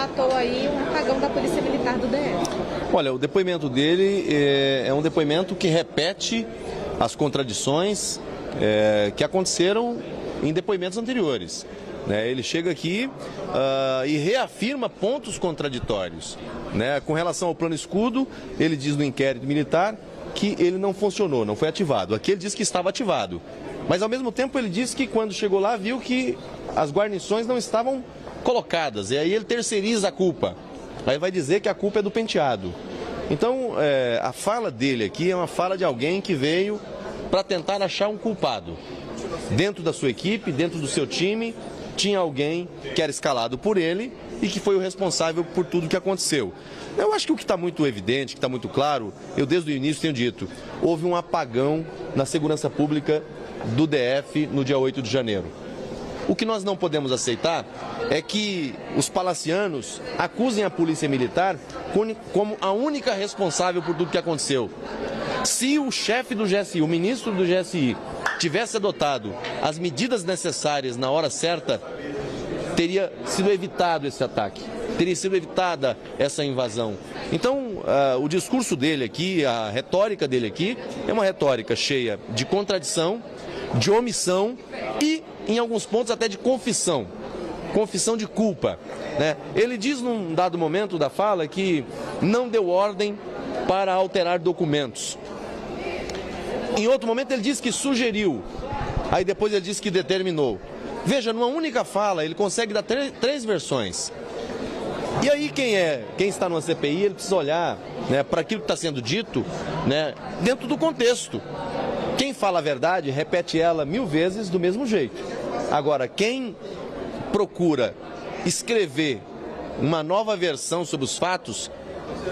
relatou aí um apagão da Polícia Militar do DF. Olha, o depoimento dele é um depoimento que repete as contradições que aconteceram em depoimentos anteriores. Ele chega aqui e reafirma pontos contraditórios. Com relação ao plano escudo, ele diz no inquérito militar que ele não funcionou, não foi ativado. Aqui ele diz que estava ativado. Mas ao mesmo tempo ele diz que quando chegou lá viu que as guarnições não estavam colocadas. E aí ele terceiriza a culpa. Aí vai dizer que a culpa é do Penteado. Então a fala dele aqui é uma fala de alguém que veio para tentar achar um culpado. Dentro da sua equipe, dentro do seu time, tinha alguém que era escalado por ele e que foi o responsável por tudo que aconteceu. Eu acho que o que está muito evidente, que está muito claro, eu desde o início tenho dito, houve um apagão na segurança pública do DF no dia 8 de janeiro. O que nós não podemos aceitar é que os palacianos acusem a Polícia Militar como a única responsável por tudo que aconteceu. Se o chefe do GSI, o ministro do GSI, tivesse adotado as medidas necessárias na hora certa, teria sido evitado esse ataque, teria sido evitada essa invasão. Então, o discurso dele aqui, a retórica dele aqui, é uma retórica cheia de contradição, de omissão e, em alguns pontos, até de confissão de culpa. Ele diz num dado momento da fala que não deu ordem para alterar documentos. Em outro momento ele diz que sugeriu, aí depois ele diz que determinou. Veja, numa única fala ele consegue dar três versões. E aí quem está numa CPI, ele precisa olhar para aquilo que está sendo dito dentro do contexto. Quem fala a verdade repete ela 1000 vezes do mesmo jeito. Agora, quem procura escrever uma nova versão sobre os fatos,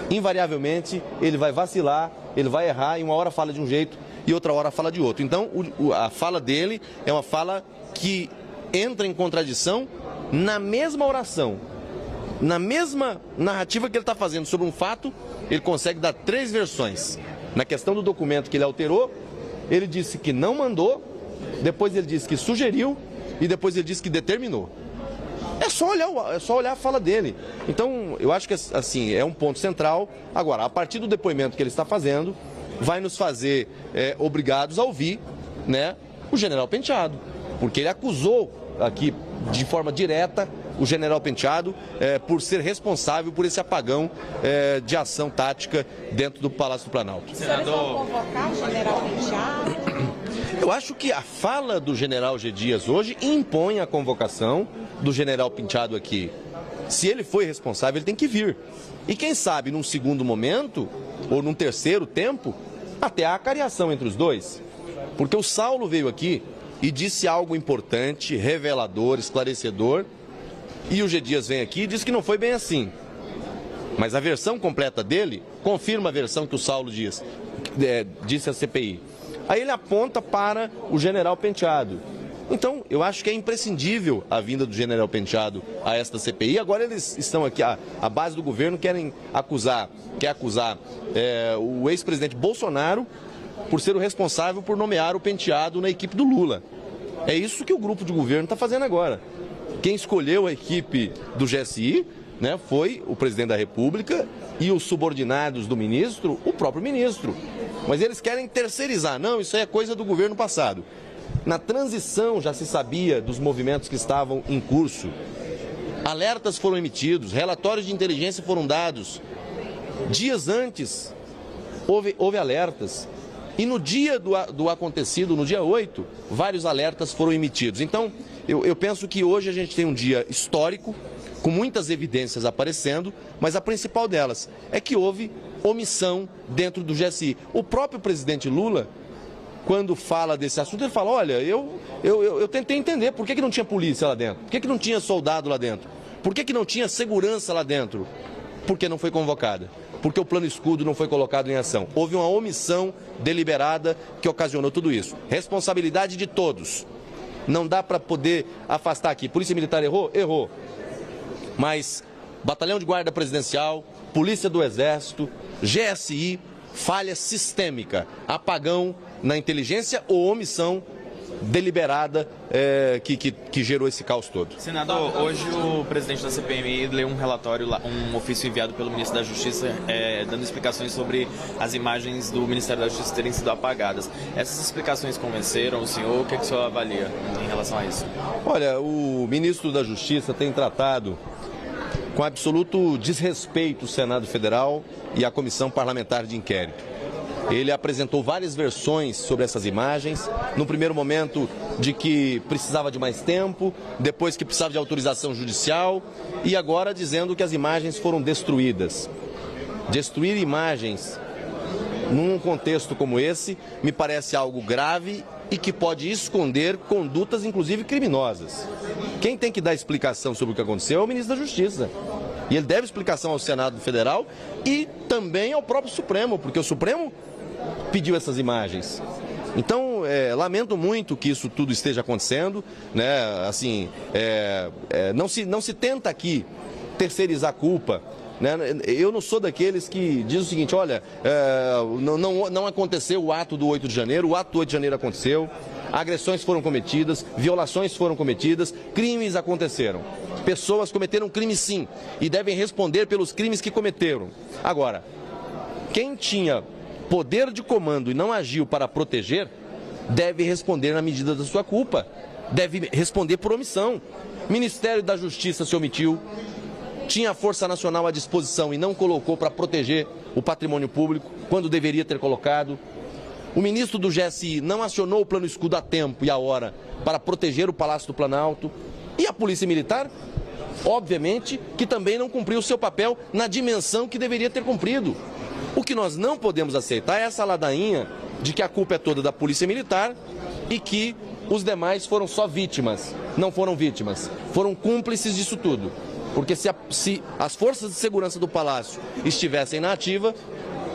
invariavelmente ele vai vacilar, ele vai errar, e uma hora fala de um jeito e outra hora fala de outro. Então, a fala dele é uma fala que entra em contradição na mesma oração, na mesma narrativa que ele está fazendo sobre um fato, ele consegue dar 3 versões. Na questão do documento que ele alterou, ele disse que não mandou, depois ele disse que sugeriu e depois ele disse que determinou. É só olhar a fala dele. Então, eu acho que assim, é um ponto central. Agora, a partir do depoimento que ele está fazendo, vai nos fazer obrigados a ouvir o general Penteado, porque ele acusou aqui de forma direta o general Penteado por ser responsável por esse apagão de ação tática dentro do Palácio do Planalto. Os senhores vão convocar o general Penteado? Eu acho que a fala do general G. Dias hoje impõe a convocação do general Penteado aqui. Se ele foi responsável, ele tem que vir. E quem sabe, num segundo momento, ou num terceiro tempo, até a acariação entre os dois. Porque o Saulo veio aqui e disse algo importante, revelador, esclarecedor, e o G. Dias vem aqui e diz que não foi bem assim. Mas a versão completa dele confirma a versão que o Saulo disse à CPI. Aí ele aponta para o general Penteado. Então, eu acho que é imprescindível a vinda do general Penteado a esta CPI. Agora eles estão aqui, a base do governo quer acusar o ex-presidente Bolsonaro por ser o responsável por nomear o Penteado na equipe do Lula. É isso que o grupo de governo está fazendo agora. Quem escolheu a equipe do GSI foi o presidente da República e os subordinados do ministro, o próprio ministro. Mas eles querem terceirizar. Não, isso aí é coisa do governo passado. Na transição já se sabia dos movimentos que estavam em curso. Alertas foram emitidos, relatórios de inteligência foram dados. Dias antes, houve alertas. E no dia do acontecido, no dia 8, vários alertas foram emitidos. Então, eu penso que hoje a gente tem um dia histórico, com muitas evidências aparecendo, mas a principal delas é que houve omissão dentro do GSI. O próprio presidente Lula, quando fala desse assunto, ele fala, olha, eu tentei entender por que não tinha polícia lá dentro, por que não tinha soldado lá dentro, por que não tinha segurança lá dentro, porque não foi convocada, porque o plano escudo não foi colocado em ação. Houve uma omissão deliberada que ocasionou tudo isso. Responsabilidade de todos. Não dá para poder afastar aqui. Polícia Militar errou? Errou. Mas Batalhão de Guarda Presidencial, Polícia do Exército, GSI, falha sistêmica, apagão na inteligência ou omissão deliberada que gerou esse caos todo. Senador, hoje o presidente da CPMI leu um relatório, um ofício enviado pelo ministro da Justiça, dando explicações sobre as imagens do Ministério da Justiça terem sido apagadas. Essas explicações convenceram o senhor? O que o senhor avalia em relação a isso? Olha, o ministro da Justiça tem tratado com absoluto desrespeito o Senado Federal e a Comissão Parlamentar de Inquérito. Ele apresentou várias versões sobre essas imagens, no primeiro momento de que precisava de mais tempo, depois que precisava de autorização judicial e agora dizendo que as imagens foram destruídas. Destruir imagens num contexto como esse me parece algo grave e que pode esconder condutas, inclusive criminosas. Quem tem que dar explicação sobre o que aconteceu é o ministro da Justiça. E ele deve explicação ao Senado Federal e também ao próprio Supremo, porque o Supremo pediu essas imagens. Então, lamento muito que isso tudo esteja acontecendo, né? Assim, não se tenta aqui terceirizar a culpa, né? Eu não sou daqueles que diz o seguinte, olha, não aconteceu o ato do 8 de janeiro, o ato do 8 de janeiro aconteceu, agressões foram cometidas, violações foram cometidas, crimes aconteceram. Pessoas cometeram crimes sim, e devem responder pelos crimes que cometeram. Agora, quem tinha poder de comando e não agiu para proteger, deve responder na medida da sua culpa, deve responder por omissão. O Ministério da Justiça se omitiu, tinha a Força Nacional à disposição e não colocou para proteger o patrimônio público, quando deveria ter colocado. O ministro do GSI não acionou o plano escudo a tempo e a hora para proteger o Palácio do Planalto. E a Polícia Militar, obviamente, que também não cumpriu o seu papel na dimensão que deveria ter cumprido. O que nós não podemos aceitar é essa ladainha de que a culpa é toda da Polícia Militar e que os demais foram só vítimas. Não foram vítimas, foram cúmplices disso tudo. Porque se as forças de segurança do Palácio estivessem na ativa,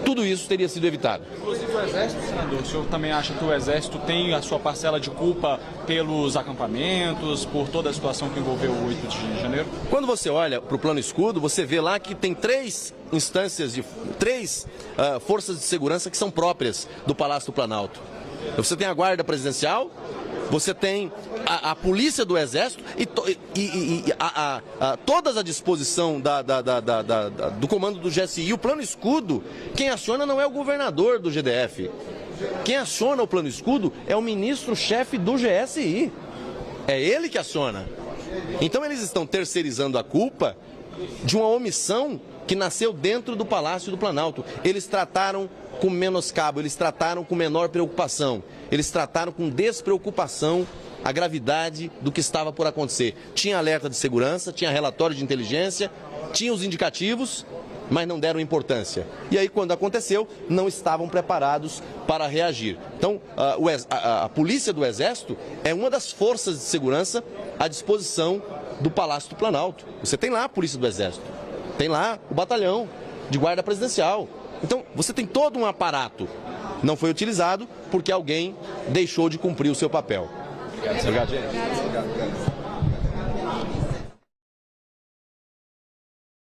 tudo isso teria sido evitado. Inclusive o Exército, senador, o senhor também acha que o Exército tem a sua parcela de culpa pelos acampamentos, por toda a situação que envolveu o 8 de janeiro? Quando você olha para o plano escudo, você vê lá que tem três forças de segurança que são próprias do Palácio do Planalto. Você tem a Guarda Presidencial, você tem a Polícia do Exército e todas à disposição do comando do GSI. O plano escudo, quem aciona não é o governador do GDF. Quem aciona o plano escudo é o ministro-chefe do GSI. É ele que aciona. Então eles estão terceirizando a culpa de uma omissão que nasceu dentro do Palácio do Planalto. Eles trataram com menoscabo, eles trataram com menor preocupação, eles trataram com despreocupação a gravidade do que estava por acontecer. Tinha alerta de segurança, tinha relatório de inteligência, tinha os indicativos, mas não deram importância. E aí, quando aconteceu, não estavam preparados para reagir. Então, a Polícia do Exército é uma das forças de segurança à disposição do Palácio do Planalto. Você tem lá a Polícia do Exército, tem lá o batalhão de Guarda Presidencial. Então, você tem todo um aparato. Não foi utilizado porque alguém deixou de cumprir o seu papel. Obrigado, gente.